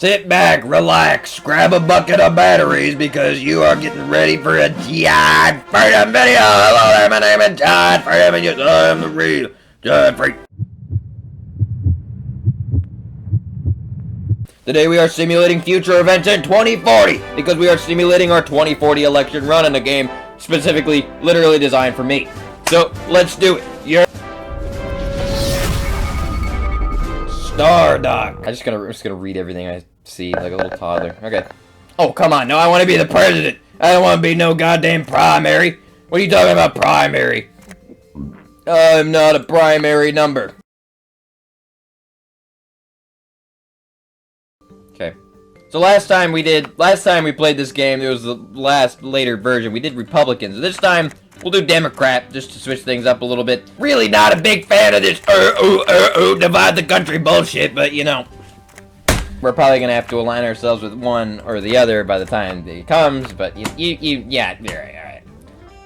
Sit back, relax, grab a bucket of batteries because you are getting ready for a John Freedom video. Hello there, my name is John Freedom and yes, I am the real John Freedom. Today we are simulating future events in 2040 because we are simulating our 2040 election run in a game specifically, literally designed for me. So, let's do it. Stardock. I'm just gonna read everything I see like a little toddler. Okay. Oh, come on. No, I want to be the president. I don't want to be no goddamn primary. What are you talking about, primary? I'm not a primary number. Okay. So last time we played this game, it was the later version. We did Republicans. This time, we'll do Democrat, just to switch things up a little bit. Really not a big fan of this divide the country bullshit, but you know. We're probably gonna have to align ourselves with one or the other by the time it comes, but yeah, alright.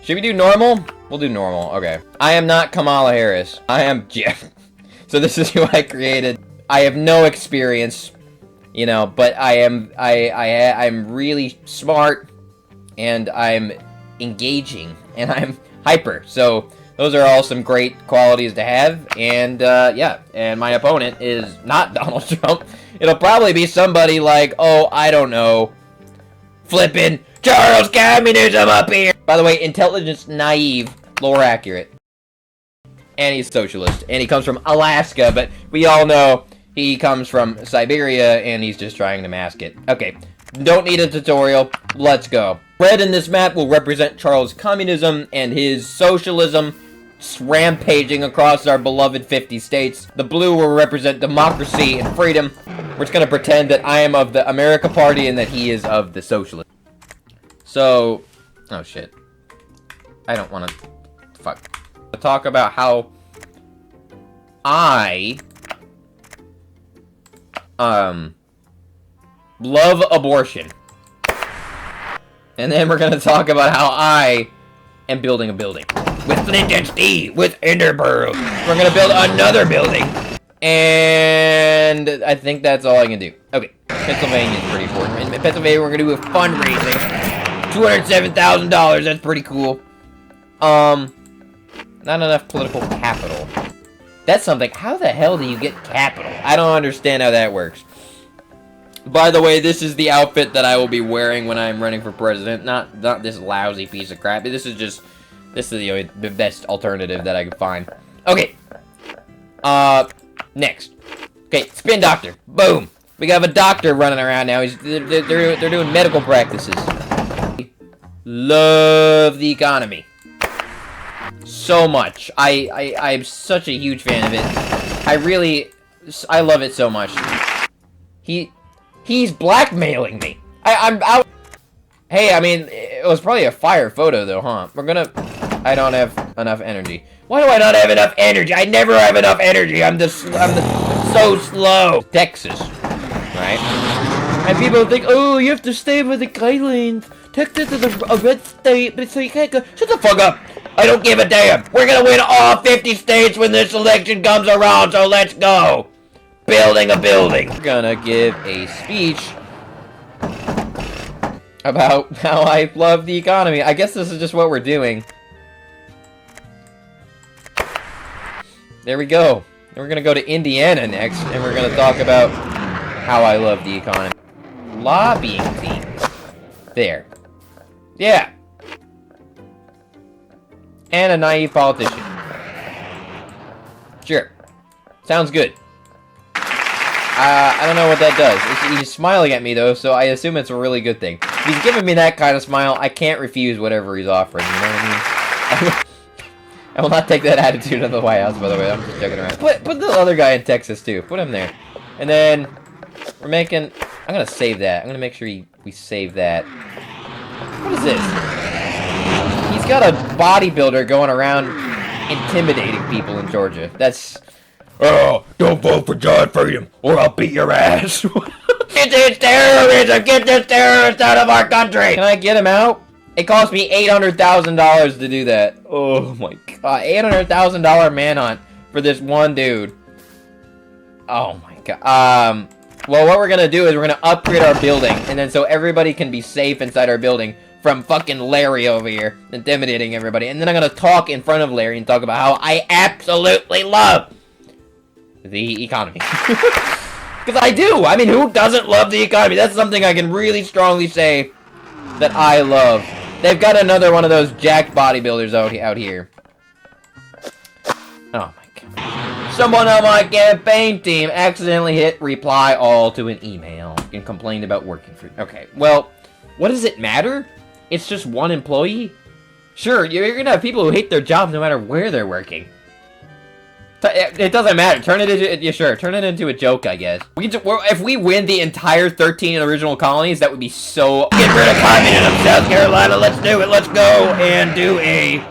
Should we do normal? We'll do normal, okay. I am not Kamala Harris. I am Jeff. So this is who I created. I have no experience, you know, but I'm really smart, and I'm engaging, and I'm hyper. So those are all some great qualities to have, and yeah, and my opponent is not Donald Trump. It'll probably be somebody like, oh, I don't know, flippin' Charles Communism up here. By the way, intelligence naive, lore accurate. And he's socialist, and he comes from Alaska, but we all know he comes from Siberia, and he's just trying to mask it. Okay, don't need a tutorial, let's go. Red in this map will represent Charles' communism and his socialism rampaging across our beloved 50 states. The blue will represent democracy and freedom. We're just gonna pretend that I am of the America Party and that he is of the socialist. So, oh shit. I don't wanna, fuck. Talk about how I love abortion. And then we're gonna talk about how I am building a building. With Flint and Steve, with Enderburg. We're gonna build another building. And I think that's all I can do. Okay, Pennsylvania is pretty important. In Pennsylvania, we're gonna do a fundraising. $207,000, that's pretty cool. Not enough political capital. That's something. How the hell do you get capital? I don't understand how that works. By the way, this is the outfit that I will be wearing when I'm running for president. Not this lousy piece of crap. This is the best alternative that I could find. Okay. Next. Okay, spin doctor. Boom. We got a doctor running around now. They're doing medical practices. Love the economy. So much. I'm such a huge fan of it. I love it so much. He's blackmailing me. I'm out. Hey, I mean, it was probably a fire photo though, huh? I don't have enough energy. Why do I not have enough energy? I never have enough energy. I'm so slow. Texas, right? And people think, oh, you have to stay with the guidelines. Texas is a red state, but so you can't go. Shut the fuck up. I don't give a damn. We're gonna win all 50 states when this election comes around, so let's go. Building a building. We're gonna give a speech about how I love the economy. I guess this is just what we're doing. There we go. And we're gonna go to Indiana next, and we're gonna talk about how I love the economy. Lobbying team. There. Yeah. And a naive politician. Sure. Sounds good. I don't know what that does. He's smiling at me, though, so I assume it's a really good thing. If he's giving me that kind of smile, I can't refuse whatever he's offering, you know what I mean? I will not take that attitude in the White House, by the way. I'm just joking around. Put the other guy in Texas, too. Put him there. And then, we're making... I'm gonna save that. I'm gonna make sure we save that. What is this? He's got a bodybuilder going around intimidating people in Georgia. That's... Oh, don't vote for John Freedom, or I'll beat your ass. Get this terrorism! Get this terrorist out of our country! Can I get him out? It cost me $800,000 to do that. Oh my god. $800,000 manhunt for this one dude. Oh my god. Well, what we're gonna do is we're gonna upgrade our building, and then so everybody can be safe inside our building from fucking Larry over here, intimidating everybody. And then I'm gonna talk in front of Larry and talk about how I absolutely love the economy. Because I do! I mean, who doesn't love the economy? That's something I can really strongly say that I love. They've got another one of those jacked bodybuilders out here. Oh my god. Someone on my campaign team accidentally hit reply all to an email and complained about working for... Okay, well, what does it matter? It's just one employee? Sure, you're gonna have people who hate their jobs no matter where they're working. It doesn't matter. Turn it into... Yeah, sure. Turn it into a joke, I guess. If we win the entire 13 original colonies, that would be so... Get rid of communism, South Carolina. Let's do it. Let's go and do a...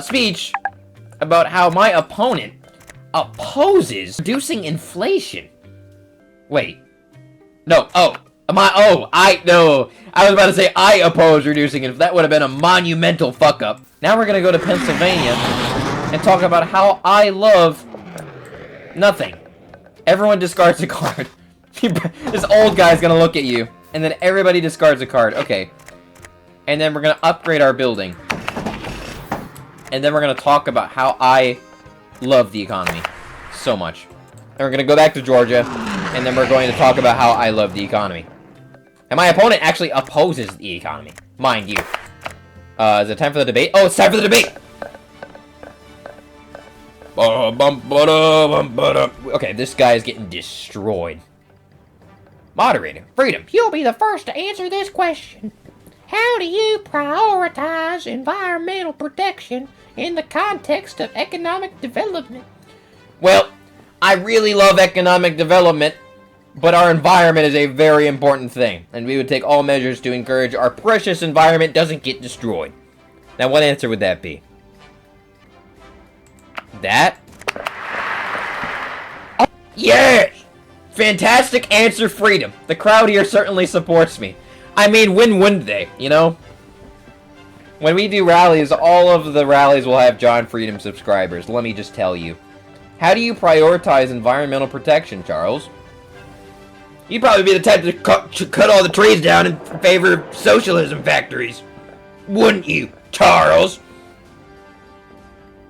speech about how my opponent opposes reducing inflation. Wait. No. Oh. No. I was about to say I oppose reducing inflation. That would have been a monumental fuck-up. Now we're gonna go to Pennsylvania and talk about how I love nothing. Everyone discards a card. This old guy's gonna look at you, and then everybody discards a card. Okay. And then we're gonna upgrade our building. And then we're gonna talk about how I love the economy so much. And we're gonna go back to Georgia, and then we're going to talk about how I love the economy. And my opponent actually opposes the economy, mind you. Is it time for the debate? Oh, it's time for the debate! Okay, this guy is getting destroyed. Moderator, Freedom, you'll be the first to answer this question. How do you prioritize environmental protection in the context of economic development? Well, I really love economic development, but our environment is a very important thing, and we would take all measures to encourage our precious environment doesn't get destroyed. Now, what answer would that be? That? Oh, yes! Fantastic answer, Freedom. The crowd here certainly supports me. I mean, when wouldn't they, you know? When we do rallies, all of the rallies will have John Freedom subscribers, let me just tell you. How do you prioritize environmental protection, Charles? You'd probably be the type to cut all the trees down in favor of socialism factories. Wouldn't you, Charles?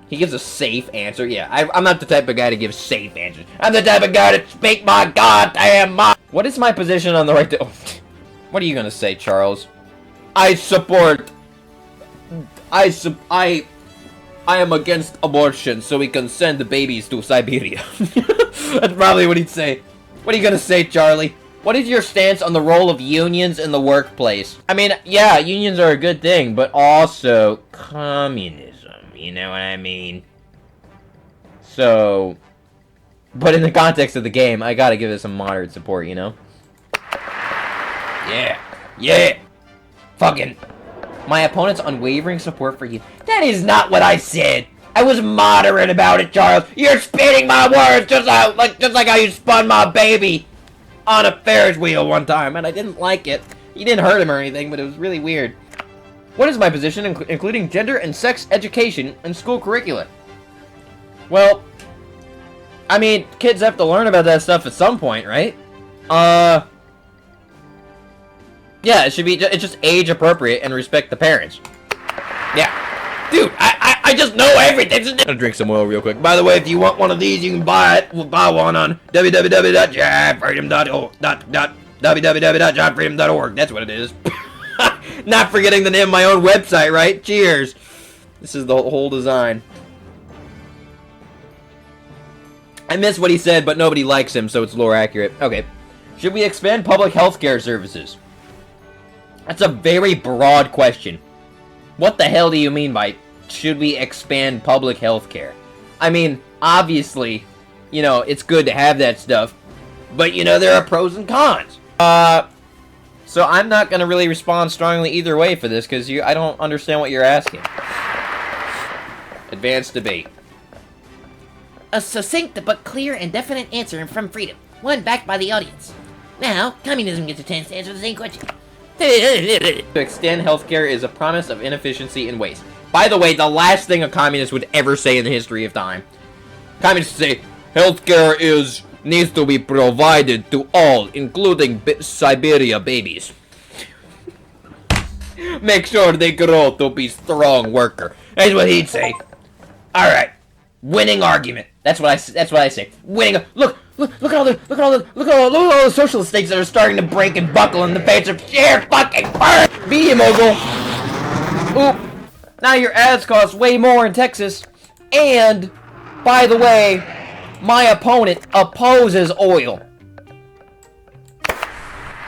He gives a safe answer. Yeah, I'm not the type of guy to give safe answers. I'm the type of guy to speak my goddamn mind. What is my position on the right to... Oh, what are you gonna say, Charles? I am against abortion, so we can send the babies to Siberia. That's probably what he'd say. What are you gonna say, Charlie? What is your stance on the role of unions in the workplace? I mean, yeah, unions are a good thing, but also communism, you know what I mean? So, but in the context of the game, I gotta give it some moderate support, you know? Yeah! Fucking... My opponent's unwavering support for you. That is not what I said. I was moderate about it, Charles. You're spinning my words just like how you spun my baby on a Ferris wheel one time, and I didn't like it. You didn't hurt him or anything, but it was really weird. What is my position, including gender and sex education and school curricula? Well, I mean, kids have to learn about that stuff at some point, right? Yeah, it's just age appropriate and respect the parents. Yeah. Dude, I just know everything. I'm gonna drink some oil real quick. By the way, if you want one of these, you can buy it. We'll buy one on www.johnfreedom.org. That's what it is. Not forgetting the name of my own website, right? Cheers. This is the whole design. I missed what he said, but nobody likes him, so it's lore accurate. Okay. Should we expand public health care services? That's a very broad question. What the hell do you mean by, should we expand public health care? I mean, obviously, you know, it's good to have that stuff, but, you know, there are pros and cons. So I'm not going to really respond strongly either way for this, because I don't understand what you're asking. Advanced debate. A succinct but clear and definite answer from Freedom. One backed by the audience. Now, communism gets a chance to answer the same question. To extend healthcare is a promise of inefficiency and waste. By the way, the last thing a communist would ever say in the history of time. Communists say, healthcare is needs to be provided to all, including Siberia babies. Make sure they grow to be strong worker. That's what he'd say. All right, winning argument. That's what I say. Winning. Look at all the socialist states that are starting to break and buckle in the face of sheer fucking burn. Media mogul. Oop. Now your ads cost way more in Texas. And, by the way, my opponent opposes oil.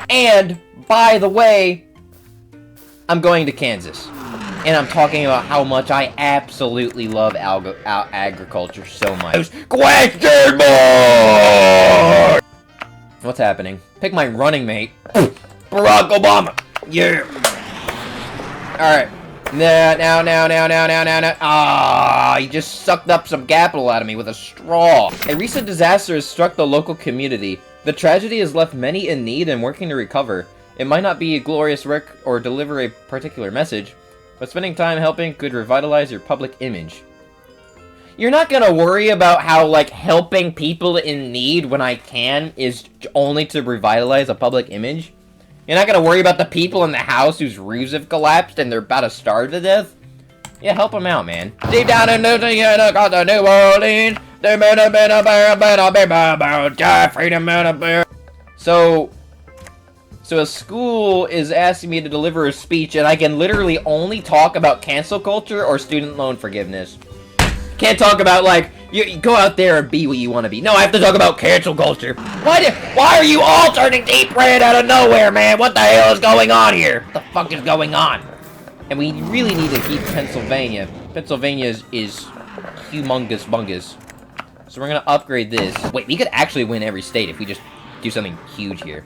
And, by the way, I'm going to Kansas. And I'm talking about how much I absolutely love agriculture so much. Question mark! What's happening? Pick my running mate. Barack Obama. Yeah. Alright. Now. Ah, he just sucked up some capital out of me with a straw. A recent disaster has struck the local community. The tragedy has left many in need and working to recover. It might not be a glorious work or deliver a particular message, but spending time helping could revitalize your public image. You're not gonna worry about how, like, helping people in need when I can is only to revitalize a public image? You're not gonna worry about the people in the house whose roofs have collapsed and they're about to starve to death? Yeah, help them out, man. Deep down in New Orleans, So a school is asking me to deliver a speech, and I can literally only talk about cancel culture or student loan forgiveness. Can't talk about, like, you go out there and be what you want to be. No, I have to talk about cancel culture. Why are you all turning deep red out of nowhere, man? What the hell is going on here? What the fuck is going on? And we really need to keep Pennsylvania. Pennsylvania is humongous bungus. So we're gonna upgrade this. Wait, we could actually win every state if we just do something huge here.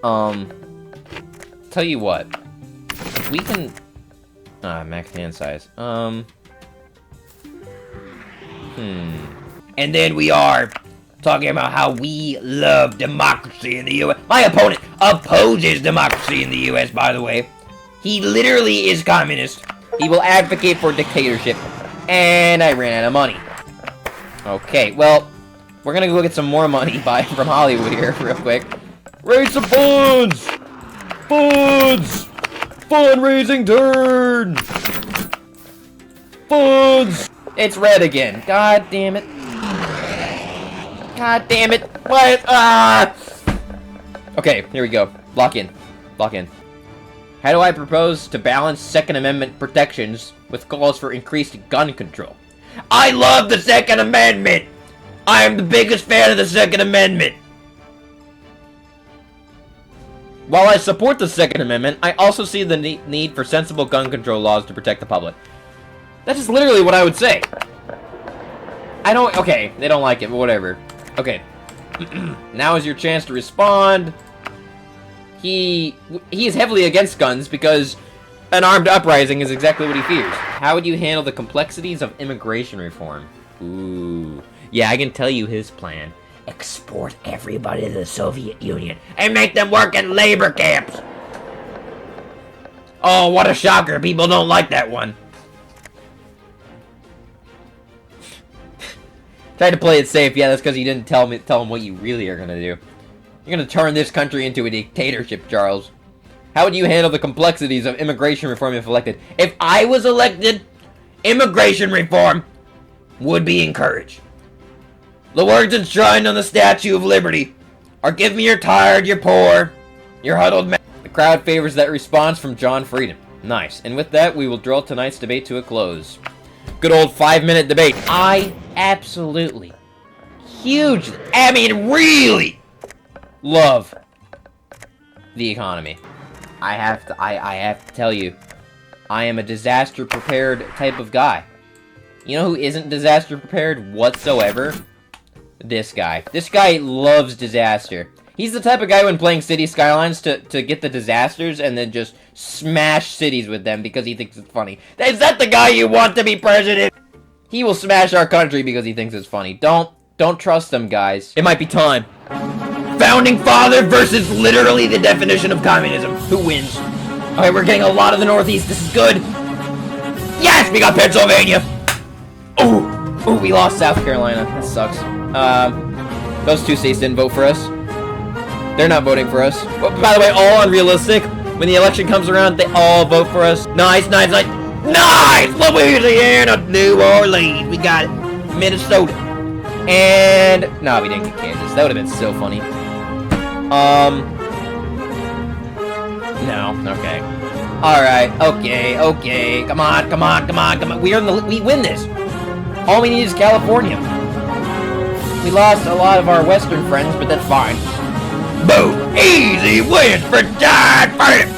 Tell you what. If we can... max hand size. And then we are talking about how we love democracy in the U.S. My opponent opposes democracy in the U.S., by the way. He literally is communist. He will advocate for dictatorship. And I ran out of money. Okay, well, we're gonna go get some more money from Hollywood here real quick. Raise some funds! Funds! Fundraising turn! Funds! It's red again. God damn it. God damn it. What? Ah! Okay, here we go. Lock in. Lock in. How do I propose to balance Second Amendment protections with calls for increased gun control? I love the Second Amendment! I am the biggest fan of the Second Amendment! While I support the Second Amendment, I also see the need for sensible gun control laws to protect the public. That is literally what I would say. Okay, they don't like it, but whatever. Okay. Now is your chance to respond. He is heavily against guns because an armed uprising is exactly what he fears. How would you handle the complexities of immigration reform? Ooh. Yeah, I can tell you his plan. Export everybody to the Soviet Union and make them work in labor camps. Oh, what a shocker. People don't like that one. Tried to play it safe. Yeah, that's because you didn't tell him what you really are gonna do. You're gonna turn this country into a dictatorship, Charles. How would you handle the complexities of immigration reform if elected? If I was elected, immigration reform would be encouraged. The words enshrined on the Statue of Liberty are give me your tired, your poor, your huddled man. The crowd favors that response from John Freedom. Nice. And with that, we will draw tonight's debate to a close. Good old 5-minute debate. I absolutely, hugely, I mean really love the economy. I have to tell you, I am a disaster prepared type of guy. You know who isn't disaster prepared whatsoever? This guy. This guy loves disaster. He's the type of guy when playing City Skylines to get the disasters and then just smash cities with them because he thinks it's funny. Is that the guy you want to be president? He will smash our country because he thinks it's funny. Don't trust them, guys. It might be time. Founding father versus literally the definition of communism. Who wins? Okay, we're getting a lot of the Northeast. This is good. Yes, we got Pennsylvania. Ooh, we lost South Carolina. That sucks. Those two states didn't vote for us. They're not voting for us. But by the way, all unrealistic. When the election comes around, they all vote for us. Nice, nice, nice. Nice! Louisiana, New Orleans. We got Minnesota. And... no, we didn't get Kansas. That would have been so funny. No. Okay. Alright. Okay. Come on. We win this. All we need is California. We lost a lot of our Western friends, but that's fine. Boom! Easy wins for John Freedom!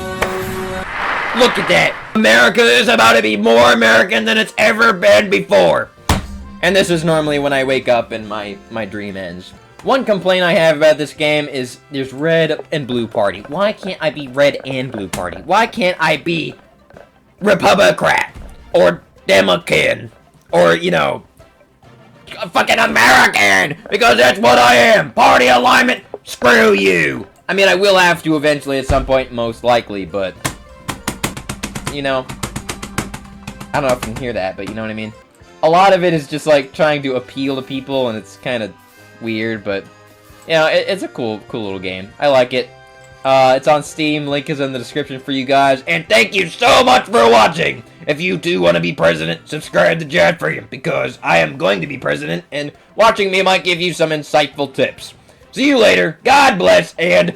Look at that! America is about to be more American than it's ever been before! And this is normally when I wake up and my dream ends. One complaint I have about this game is there's red and blue party. Why can't I be red and blue party? Why can't I be Republican? Or Democrat? Or, you know, a fucking American! Because that's what I am! Party alignment! Screw you! I mean, I will have to eventually at some point, most likely, but... you know... I don't know if you can hear that, but you know what I mean? A lot of it is just, like, trying to appeal to people, and it's kind of weird, but... you know, it's a cool little game. I like it. It's on Steam, link is in the description for you guys, and thank you so much for watching! If you too want to be president, subscribe to Jad Freedom, because I am going to be president, and watching me might give you some insightful tips. See you later, God bless, and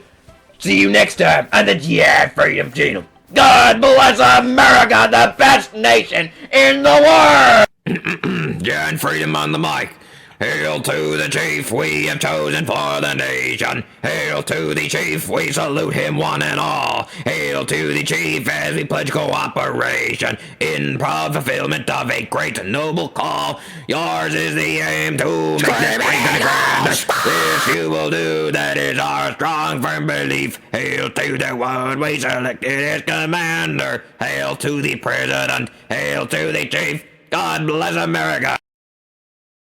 see you next time on the Jad Freedom channel. God bless America, the best nation in the world! Jad Freedom on the mic. Hail to the chief we have chosen for the nation. Hail to the chief, we salute him one and all. Hail to the chief as we pledge cooperation in proud fulfillment of a great and noble call. Yours is the aim to make this great and grand. This you will do, that is our strong firm belief. Hail to the one we selected as commander. Hail to the president, hail to the chief. God bless America.